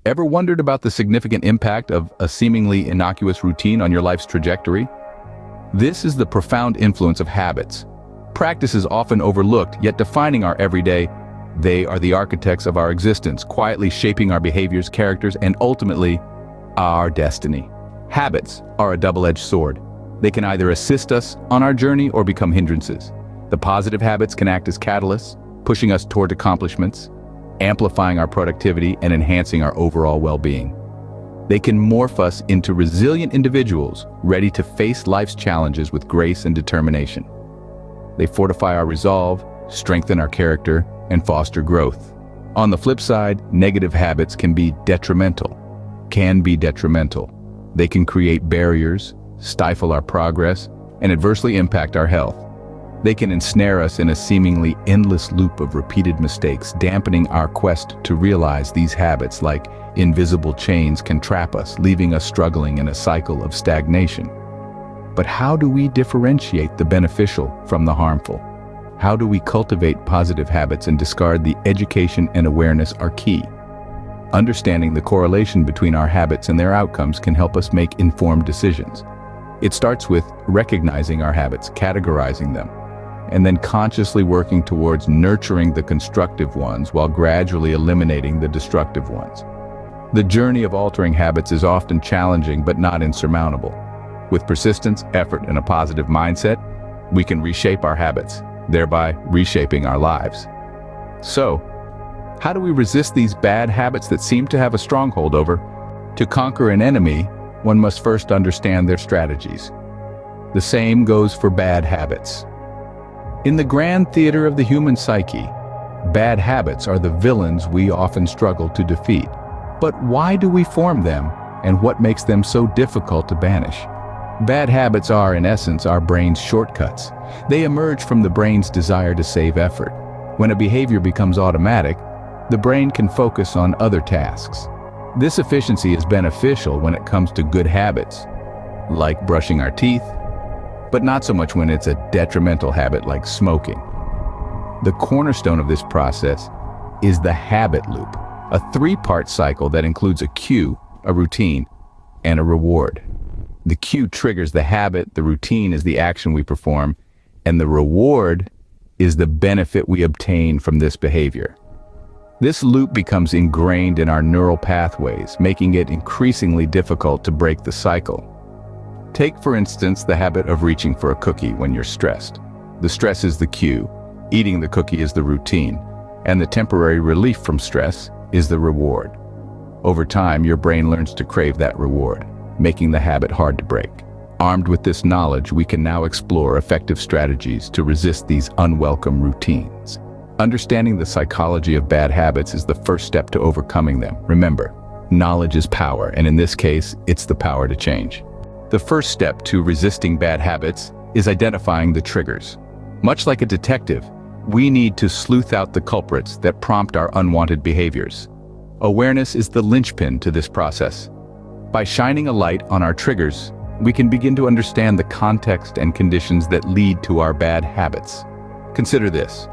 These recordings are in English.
Ever wondered about the significant impact of a seemingly innocuous routine on your life's trajectory? This is the profound influence of habits. Practices often overlooked, yet defining our everyday. They are the architects of our existence, quietly shaping our behaviors, characters, and ultimately, our destiny. Habits are a double-edged sword. They can either assist us on our journey or become hindrances. The positive habits can act as catalysts, pushing us toward accomplishments, amplifying our productivity, and enhancing our overall well-being. They can morph us into resilient individuals, ready to face life's challenges with grace and determination. They fortify our resolve, strengthen our character, and foster growth. On the flip side, negative habits can be detrimental. They can create barriers, stifle our progress, and adversely impact our health. They can ensnare us in a seemingly endless loop of repeated mistakes, dampening our quest to realize these habits, like invisible chains, can trap us, leaving us struggling in a cycle of stagnation. But how do we differentiate the beneficial from the harmful? How do we cultivate positive habits and discard the education and awareness are key? Understanding the correlation between our habits and their outcomes can help us make informed decisions. It starts with recognizing our habits, categorizing them, and then consciously working towards nurturing the constructive ones while gradually eliminating the destructive ones. The journey of altering habits is often challenging but not insurmountable. With persistence, effort, and a positive mindset, we can reshape our habits, thereby reshaping our lives. So, how do we resist these bad habits that seem to have a stronghold over? To conquer an enemy, one must first understand their strategies. The same goes for bad habits. In the grand theater of the human psyche, bad habits are the villains we often struggle to defeat. But why do we form them, and what makes them so difficult to banish? Bad habits are, in essence, our brain's shortcuts. They emerge from the brain's desire to save effort. When a behavior becomes automatic, the brain can focus on other tasks. This efficiency is beneficial when it comes to good habits, like brushing our teeth, but not so much when it's a detrimental habit like smoking. The cornerstone of this process is the habit loop, a three-part cycle that includes a cue, a routine, and a reward. The cue triggers the habit, the routine is the action we perform, and the reward is the benefit we obtain from this behavior. This loop becomes ingrained in our neural pathways, making it increasingly difficult to break the cycle. Take, for instance, the habit of reaching for a cookie when you're stressed. The stress is the cue, eating the cookie is the routine, and the temporary relief from stress is the reward. Over time, your brain learns to crave that reward, making the habit hard to break. Armed with this knowledge, we can now explore effective strategies to resist these unwelcome routines. Understanding the psychology of bad habits is the first step to overcoming them. Remember, knowledge is power, and in this case, it's the power to change. The first step to resisting bad habits is identifying the triggers. Much like a detective, we need to sleuth out the culprits that prompt our unwanted behaviors. Awareness is the linchpin to this process. By shining a light on our triggers, we can begin to understand the context and conditions that lead to our bad habits. Consider this.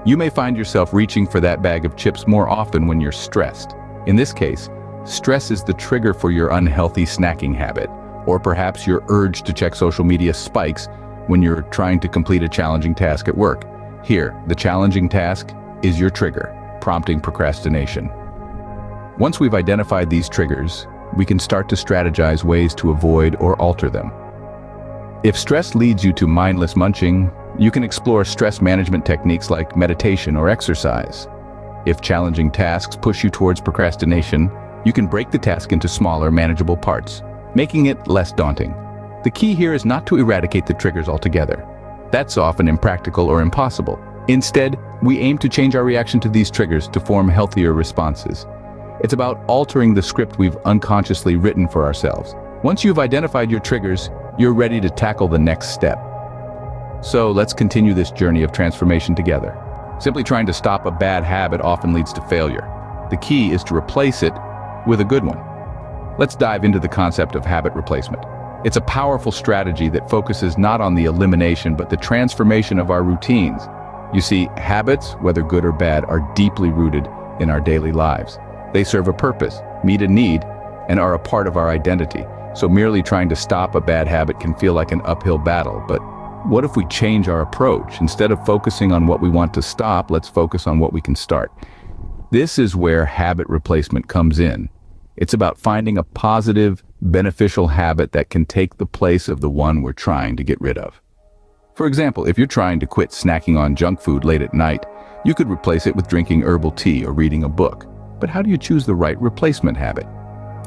You may find yourself reaching for that bag of chips more often when you're stressed. In this case, stress is the trigger for your unhealthy snacking habit, or perhaps your urge to check social media spikes when you're trying to complete a challenging task at work. Here, the challenging task is your trigger, prompting procrastination. Once we've identified these triggers, we can start to strategize ways to avoid or alter them. If stress leads you to mindless munching, you can explore stress management techniques like meditation or exercise. If challenging tasks push you towards procrastination, you can break the task into smaller, manageable parts, making it less daunting. The key here is not to eradicate the triggers altogether. That's often impractical or impossible. Instead, we aim to change our reaction to these triggers to form healthier responses. It's about altering the script we've unconsciously written for ourselves. Once you've identified your triggers, you're ready to tackle the next step. So let's continue this journey of transformation together. Simply trying to stop a bad habit often leads to failure. The key is to replace it with a good one. Let's dive into the concept of habit replacement. It's a powerful strategy that focuses not on the elimination but the transformation of our routines. You see, habits, whether good or bad, are deeply rooted in our daily lives. They serve a purpose, meet a need, and are a part of our identity. So merely trying to stop a bad habit can feel like an uphill battle, but what if we change our approach? Instead of focusing on what we want to stop, let's focus on what we can start. This is where habit replacement comes in. It's about finding a positive, beneficial habit that can take the place of the one we're trying to get rid of. For example, if you're trying to quit snacking on junk food late at night, you could replace it with drinking herbal tea or reading a book. But how do you choose the right replacement habit?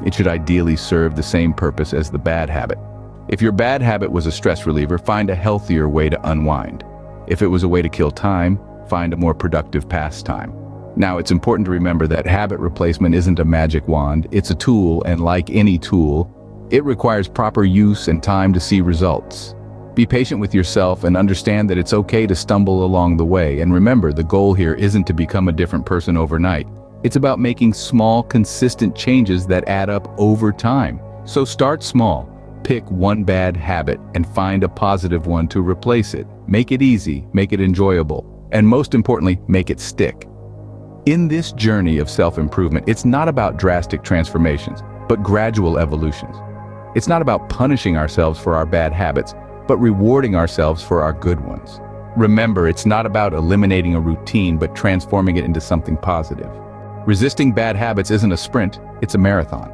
It should ideally serve the same purpose as the bad habit. If your bad habit was a stress reliever, find a healthier way to unwind. If it was a way to kill time, find a more productive pastime. Now, it's important to remember that habit replacement isn't a magic wand. It's a tool, and like any tool, it requires proper use and time to see results. Be patient with yourself and understand that it's okay to stumble along the way. And remember, the goal here isn't to become a different person overnight. It's about making small, consistent changes that add up over time. So start small. Pick one bad habit and find a positive one to replace it. Make it easy, make it enjoyable, and most importantly, make it stick. In this journey of self-improvement, it's not about drastic transformations, but gradual evolutions. It's not about punishing ourselves for our bad habits, but rewarding ourselves for our good ones. Remember, it's not about eliminating a routine, but transforming it into something positive. Resisting bad habits isn't a sprint, it's a marathon.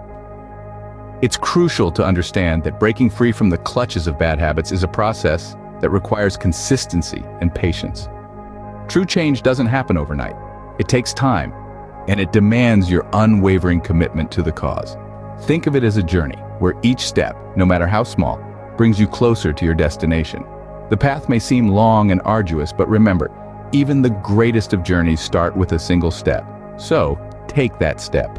It's crucial to understand that breaking free from the clutches of bad habits is a process that requires consistency and patience. True change doesn't happen overnight. It takes time, and it demands your unwavering commitment to the cause. Think of it as a journey, where each step, no matter how small, brings you closer to your destination. The path may seem long and arduous, but remember, even the greatest of journeys start with a single step. So, take that step.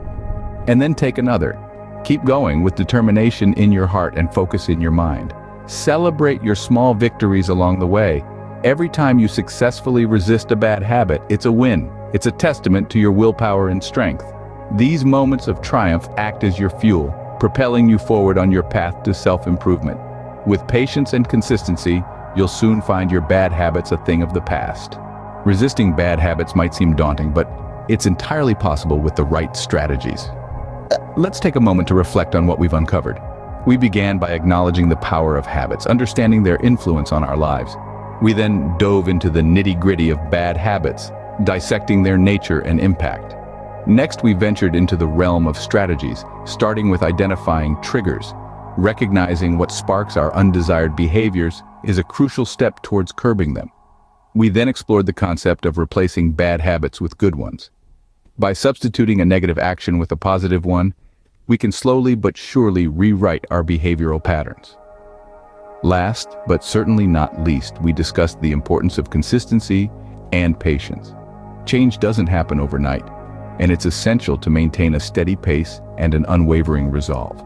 And then take another. Keep going with determination in your heart and focus in your mind. Celebrate your small victories along the way. Every time you successfully resist a bad habit, it's a win. It's a testament to your willpower and strength. These moments of triumph act as your fuel, propelling you forward on your path to self-improvement. With patience and consistency, you'll soon find your bad habits a thing of the past. Resisting bad habits might seem daunting, but it's entirely possible with the right strategies. Let's take a moment to reflect on what we've uncovered. We began by acknowledging the power of habits, understanding their influence on our lives. We then dove into the nitty-gritty of bad habits, dissecting their nature and impact. Next, we ventured into the realm of strategies, starting with identifying triggers. Recognizing what sparks our undesired behaviors is a crucial step towards curbing them. We then explored the concept of replacing bad habits with good ones. By substituting a negative action with a positive one, we can slowly but surely rewrite our behavioral patterns. Last, but certainly not least, we discussed the importance of consistency and patience. Change doesn't happen overnight, and it's essential to maintain a steady pace and an unwavering resolve.